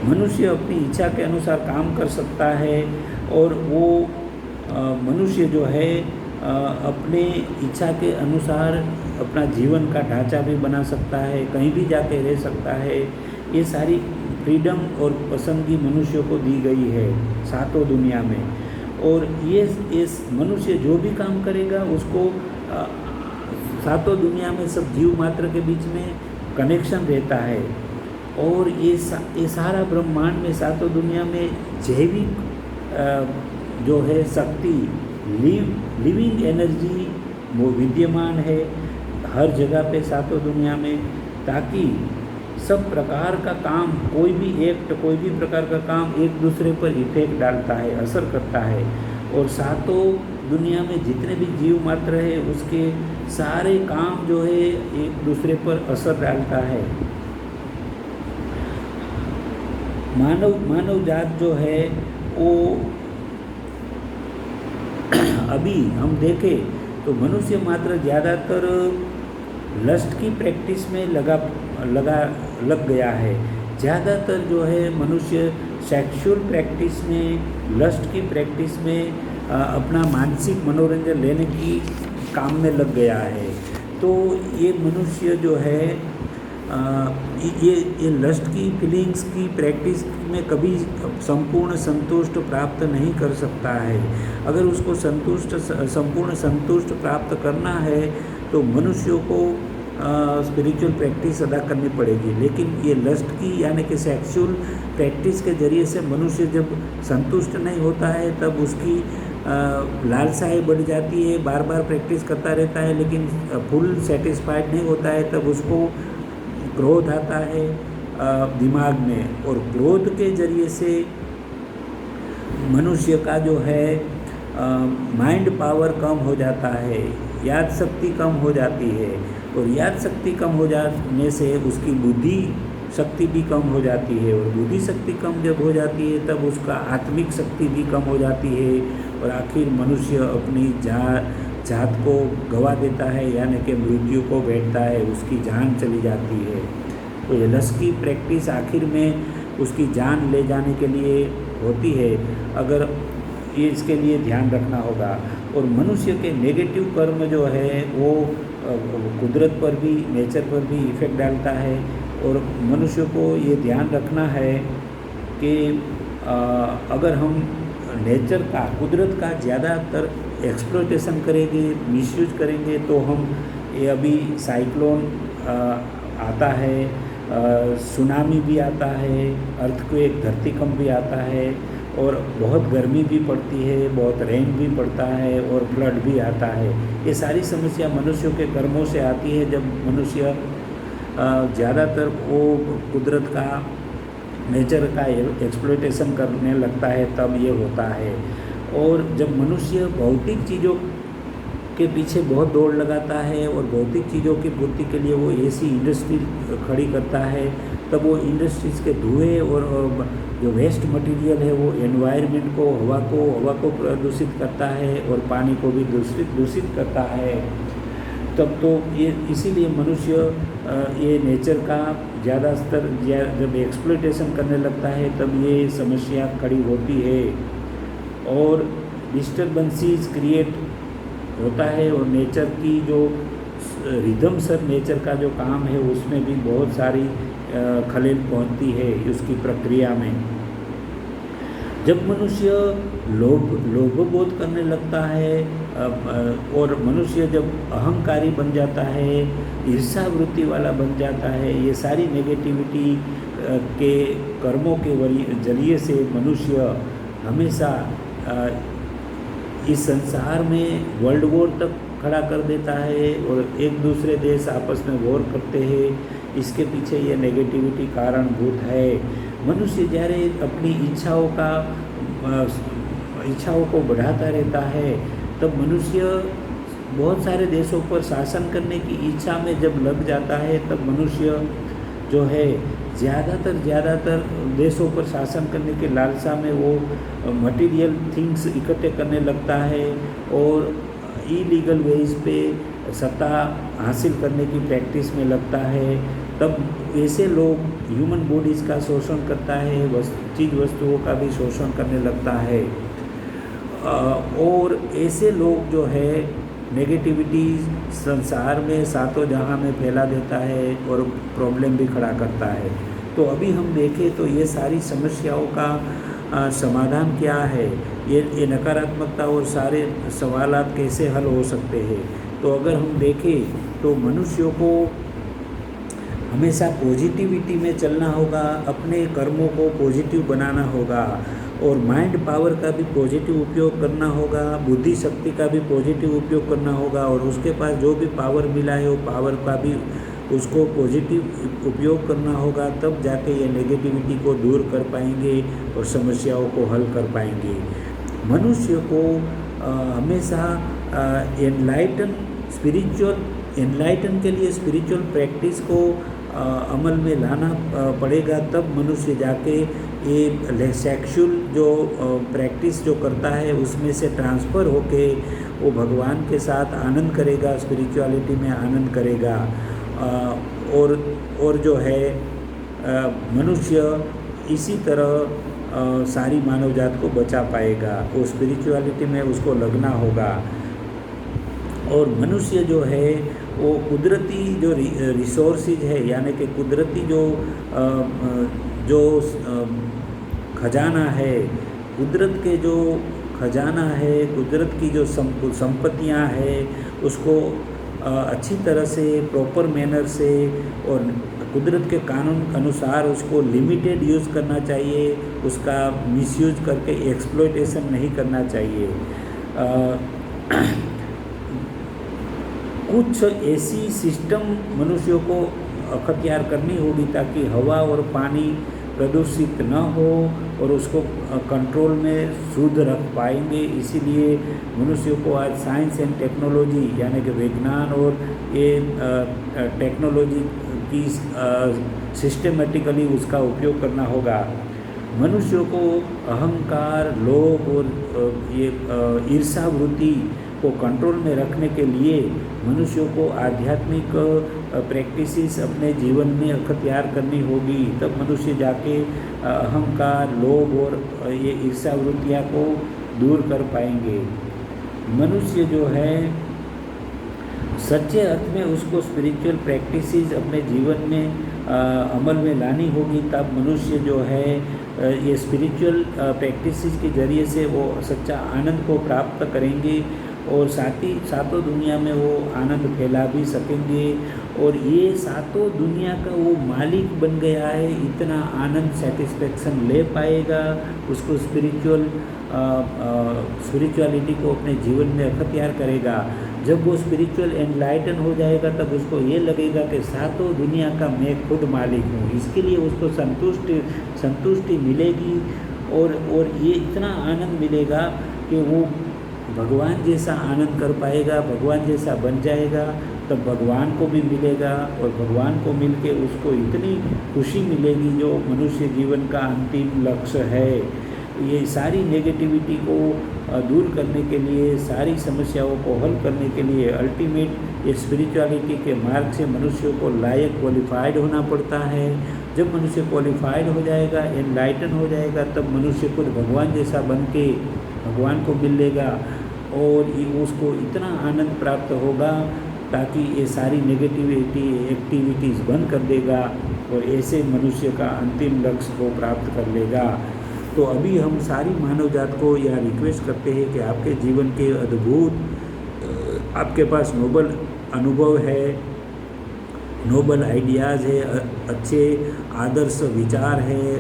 मनुष्य अपनी इच्छा के अनुसार काम कर सकता है और वो मनुष्य जो है अपने इच्छा के अनुसार अपना जीवन का ढांचा भी बना सकता है, कहीं भी जाके रह सकता है। ये सारी फ्रीडम और पसंदगी मनुष्य को दी गई है सातों दुनिया में। और ये इस मनुष्य जो भी काम करेगा उसको सातों दुनिया में सब जीव मात्र के बीच में कनेक्शन रहता है। और ये सारा ब्रह्मांड में सातों दुनिया में जैविक जो है शक्ति, लिविंग एनर्जी वो विद्यमान है हर जगह पे सातों दुनिया में, ताकि सब प्रकार का काम, कोई भी प्रकार का काम एक दूसरे पर इफेक्ट डालता है, असर करता है। और सातों दुनिया में जितने भी जीव मात्र है उसके सारे काम जो है एक दूसरे पर असर डालता है। मानव जात जो है वो अभी हम देखें तो मनुष्य मात्र ज़्यादातर लस्ट की प्रैक्टिस में लग गया है। ज़्यादातर जो है मनुष्य सेक्सुअल प्रैक्टिस में, लस्ट की प्रैक्टिस में अपना मानसिक मनोरंजन लेने की काम में लग गया है। तो ये मनुष्य जो है ये लस्ट की फीलिंग्स की प्रैक्टिस में कभी संपूर्ण संतुष्ट प्राप्त नहीं कर सकता है। अगर उसको संपूर्ण संतुष्ट प्राप्त करना है तो मनुष्यों को स्पिरिचुअल प्रैक्टिस अदा करनी पड़ेगी। लेकिन ये लस्ट की यानी कि सेक्सुअल प्रैक्टिस के ज़रिए से मनुष्य जब संतुष्ट नहीं होता है तब उसकी लालसाएँ बढ़ जाती है, बार बार प्रैक्टिस करता रहता है लेकिन फुल सेटिस्फाइड नहीं होता है। तब उसको क्रोध आता है दिमाग में, और क्रोध के ज़रिए से मनुष्य का जो है माइंड पावर कम हो जाता है, याद शक्ति कम हो जाती है। और याद शक्ति कम हो जाने से उसकी बुद्धि शक्ति भी कम हो जाती है, और बुद्धि शक्ति कम जब हो जाती है तब उसका आत्मिक शक्ति भी कम हो जाती है। और आखिर मनुष्य अपनी जात को गवा देता है, यानी कि मृत्यु को बैठता है, उसकी जान चली जाती है। तो ये लस्ट की प्रैक्टिस आखिर में उसकी जान ले जाने के लिए होती है। अगर ये इसके लिए ध्यान रखना होगा। और मनुष्य के नेगेटिव कर्म जो है वो कुदरत पर भी, नेचर पर भी इफ़ेक्ट डालता है। और मनुष्य को ये ध्यान रखना है कि अगर हम नेचर का, कुदरत का ज़्यादातर एक्सप्लॉयटेशन करेंगे, मिसयूज करेंगे तो हम ये अभी साइक्लोन आता है, सुनामी भी आता है, अर्थक्वेक, धरतीकंप भी आता है, और बहुत गर्मी भी पड़ती है, बहुत रेन भी पड़ता है, और फ्लड भी आता है। ये सारी समस्या मनुष्यों के कर्मों से आती है। जब मनुष्य ज़्यादातर वो कुदरत का, नेचर का एक्सप्लॉयटेशन करने लगता है तब ये होता है। और जब मनुष्य भौतिक चीज़ों के पीछे बहुत दौड़ लगाता है और भौतिक चीज़ों की पूर्ति के लिए वो ऐसी इंडस्ट्री खड़ी करता है, तब वो इंडस्ट्रीज़ के धुएँ और जो वेस्ट मटेरियल है वो एनवायरनमेंट को, हवा को प्रदूषित करता है और पानी को भी दूषित करता है। तब तो ये इसीलिए मनुष्य ये नेचर का ज़्यादातर जब एक्सप्लॉयटेशन करने लगता है तब ये समस्या खड़ी होती है, और डिस्टर्बेंसेस क्रिएट होता है। और नेचर की जो रिदम सर नेचर का जो काम है उसमें भी बहुत सारी खलेल पहुंचती है उसकी प्रक्रिया में। जब मनुष्य लोभ बोध करने लगता है और मनुष्य जब अहंकारी बन जाता है, ईर्ष्या वृत्ति वाला बन जाता है, ये सारी नेगेटिविटी के कर्मों के जरिए से मनुष्य हमेशा इस संसार में वर्ल्ड वॉर तक खड़ा कर देता है और एक दूसरे देश आपस में वॉर करते हैं। इसके पीछे ये नेगेटिविटी कारणभूत है। मनुष्य જ્યારે अपनी इच्छाओं को बढ़ाता रहता है तब मनुष्य बहुत सारे देशों पर शासन करने की इच्छा में जब लग जाता है तब मनुष्य जो है ज़्यादातर देशों पर शासन करने के लालसा में वो मटेरियल थिंग्स इकट्ठे करने लगता है और इलीगल वेज पे सत्ता हासिल करने की प्रैक्टिस में लगता है। तब ऐसे लोग ह्यूमन बॉडीज़ का शोषण करता है, चीज़ वस्तुओं का भी शोषण करने लगता है। और ऐसे लोग जो है नेगेटिविटी संसार में सातों जहां में फैला देता है और प्रॉब्लम भी खड़ा करता है। तो अभी हम देखें तो ये सारी समस्याओं का समाधान क्या है, ये नकारात्मकता और सारे सवालात कैसे हल हो सकते हैं। तो अगर हम देखें तो मनुष्यों को हमेशा पॉजिटिविटी में चलना होगा, अपने कर्मों को पॉजिटिव बनाना होगा और माइंड पावर का भी पॉजिटिव उपयोग करना होगा, बुद्धि शक्ति का भी पॉजिटिव उपयोग करना होगा और उसके पास जो भी पावर मिला है वो पावर का भी उसको पॉजिटिव उपयोग करना होगा। तब जाके ये नेगेटिविटी को दूर कर पाएंगे और समस्याओं को हल कर पाएंगे। मनुष्य को हमेशा एनलाइटन के लिए स्पिरिचुअल प्रैक्टिस को अमल में लाना पड़ेगा। तब मनुष्य जाके ये सेक्सुअल जो प्रैक्टिस जो करता है उसमें से ट्रांसफ़र होके वो भगवान के साथ आनंद करेगा, स्पिरिचुअलिटी में आनंद करेगा। और जो है मनुष्य इसी तरह सारी मानव जात को बचा पाएगा। वो स्पिरिचुअलिटी में उसको लगना होगा। और मनुष्य जो है वो कुदरती जो रिसोर्सेज है, यानी कि कुदरती जो खजाना है, कुदरत के जो खजाना है, कुदरत की जो संपत्तियां हैं, उसको अच्छी तरह से प्रॉपर मैनर से और कुदरत के कानून अनुसार उसको लिमिटेड यूज़ करना चाहिए। उसका मिसयूज करके एक्सप्लॉयटेशन नहीं करना चाहिए। कुछ ऐसी सिस्टम मनुष्यों को अख्तियार करनी होगी ताकि हवा और पानी प्रदूषित न हो और उसको कंट्रोल में शुद्ध रख पाएंगे। इसीलिए मनुष्यों को आज साइंस एंड टेक्नोलॉजी यानी कि विज्ञान और ये टेक्नोलॉजी की सिस्टमेटिकली उसका उपयोग करना होगा। मनुष्यों को अहंकार, लोभ और ये ईर्ष्या वृत्ति को कंट्रोल में रखने के लिए मनुष्यों को आध्यात्मिक प्रैक्टिसेस अपने जीवन में अख्तियार करनी होगी। तब मनुष्य जाके अहंकार, लोभ और ये ईर्ष्या वृत्तियाँ को दूर कर पाएंगे। मनुष्य जो है सच्चे अर्थ में उसको स्पिरिचुअल प्रैक्टिसेस अपने जीवन में अमल में लानी होगी। तब मनुष्य जो है ये स्पिरिचुअल प्रैक्टिसेस के ज़रिए से वो सच्चा आनंद को प्राप्त करेंगे और साथ ही सातों दुनिया में वो आनंद फैला भी सकेंगे। और ये सातों दुनिया का वो मालिक बन गया है, इतना आनंद सेटिस्फेक्शन ले पाएगा। उसको स्पिरिचुअलिटी को अपने जीवन में अख्तियार करेगा। जब वो स्पिरिचुअल एनलाइटन हो जाएगा तब उसको ये लगेगा कि सातों दुनिया का मैं खुद मालिक हूँ। इसके लिए उसको संतुष्टि मिलेगी और ये इतना आनंद मिलेगा कि वो भगवान जैसा आनंद कर पाएगा, भगवान जैसा बन जाएगा। तब भगवान को भी मिलेगा और भगवान को मिलके उसको इतनी खुशी मिलेगी जो मनुष्य जीवन का अंतिम लक्ष्य है। ये सारी नेगेटिविटी को दूर करने के लिए, सारी समस्याओं को हल करने के लिए अल्टीमेट ये स्पिरिचुअलिटी के मार्ग से मनुष्य को लायक क्वालिफाइड होना पड़ता है। जब मनुष्य क्वालिफाइड हो जाएगा, एनलाइटन हो जाएगा, तब मनुष्य खुद भगवान जैसा बन के भगवान को मिल लेगा और ये उसको इतना आनंद प्राप्त होगा ताकि ये सारी नेगेटिविटी एक्टिविटीज़ बंद कर देगा और ऐसे मनुष्य का अंतिम लक्ष्य को प्राप्त कर लेगा। तो अभी हम सारी मानव जात को यह रिक्वेस्ट करते हैं कि आपके जीवन के अद्भुत आपके पास नोबल अनुभव है, नोबल आइडियाज़ है, अच्छे आदर्श विचार है,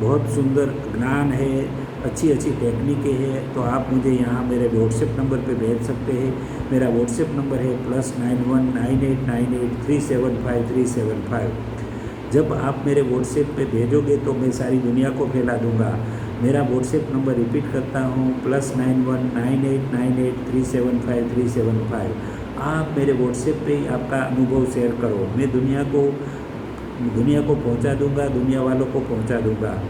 बहुत सुंदर ज्ञान है, अच्छी टेक्निकें हैं। तो आप मुझे यहाँ मेरे व्हाट्सएप नंबर पे भेज सकते हैं। मेरा व्हाट्सएप नंबर है +919898375375। जब आप मेरे व्हाट्सएप पे भेजोगे तो मैं सारी दुनिया को फैला दूंगा। मेरा व्हाट्सएप नंबर रिपीट करता हूँ +919898375375। आप मेरे व्हाट्सएप पे आपका अनुभव शेयर करो, मैं दुनिया को पहुँचा दूँगा, दुनिया वालों को पहुँचा दूँगा।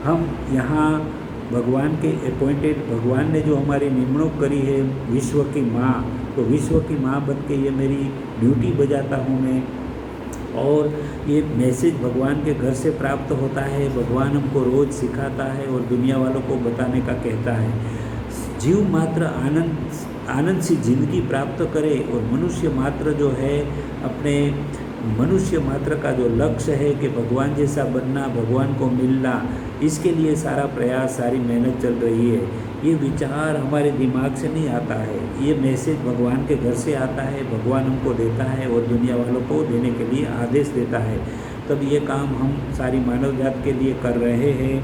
हम यहाँ भगवान के अपॉइंटेड, भगवान ने जो हमारी निमणूक करी है विश्व की माँ, तो विश्व की माँ बन के ये मेरी ड्यूटी बजाता हूँ मैं। और ये मैसेज भगवान के घर से प्राप्त होता है। भगवान हमको रोज़ सिखाता है और दुनिया वालों को बताने का कहता है। जीव मात्र आनंद सी जिंदगी प्राप्त करे और मनुष्य मात्र जो है अपने मनुष्य मात्र का जो लक्ष्य है कि भगवान जैसा बनना, भगवान को मिलना, इसके लिए सारा प्रयास, सारी मेहनत चल रही है। ये विचार हमारे दिमाग से नहीं आता है, ये मैसेज भगवान के घर से आता है। भगवान हमको देता है और दुनिया वालों को देने के लिए आदेश देता है। तब ये काम हम सारी मानव जात के लिए कर रहे हैं,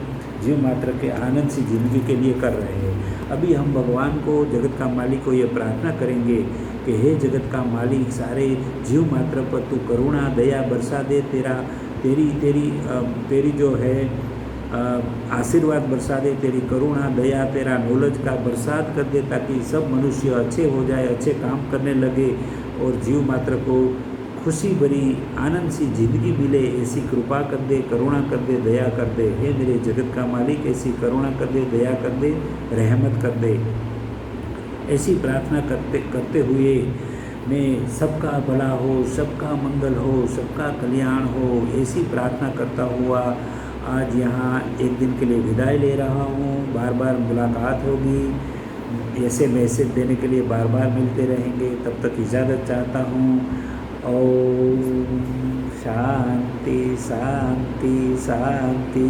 जीव मात्र के आनंद सी जिंदगी के लिए कर रहे हैं। अभी हम भगवान को, जगत का मालिक को ये प्रार्थना करेंगे कि हे जगत का मालिक, सारे जीव मात्र पर तू करुणा दया बरसा दे, तेरी जो है आशीर्वाद बरसा दे, तेरी करुणा दया, तेरा नॉलेज का बरसात कर दे, ताकि सब मनुष्य अच्छे हो जाए, अच्छे काम करने लगे और जीव मात्र को खुशी भरी आनंद सी जिंदगी मिले। ऐसी कृपा कर दे, करुणा कर दे, दया कर दे। हे मेरे जगत का मालिक, ऐसी करुणा कर दे, दया कर दे, रहमत कर दे। ऐसी प्रार्थना करते हुए मैं सबका भला हो, सबका मंगल हो, सबका कल्याण हो, ऐसी प्रार्थना करता हुआ आज यहाँ एक दिन के लिए विदाई ले रहा हूँ। बार बार मुलाकात होगी, ऐसे मैसेज देने के लिए बार बार मिलते रहेंगे। तब तक इजाज़त चाहता हूँ। ओम शांति शांति शांति।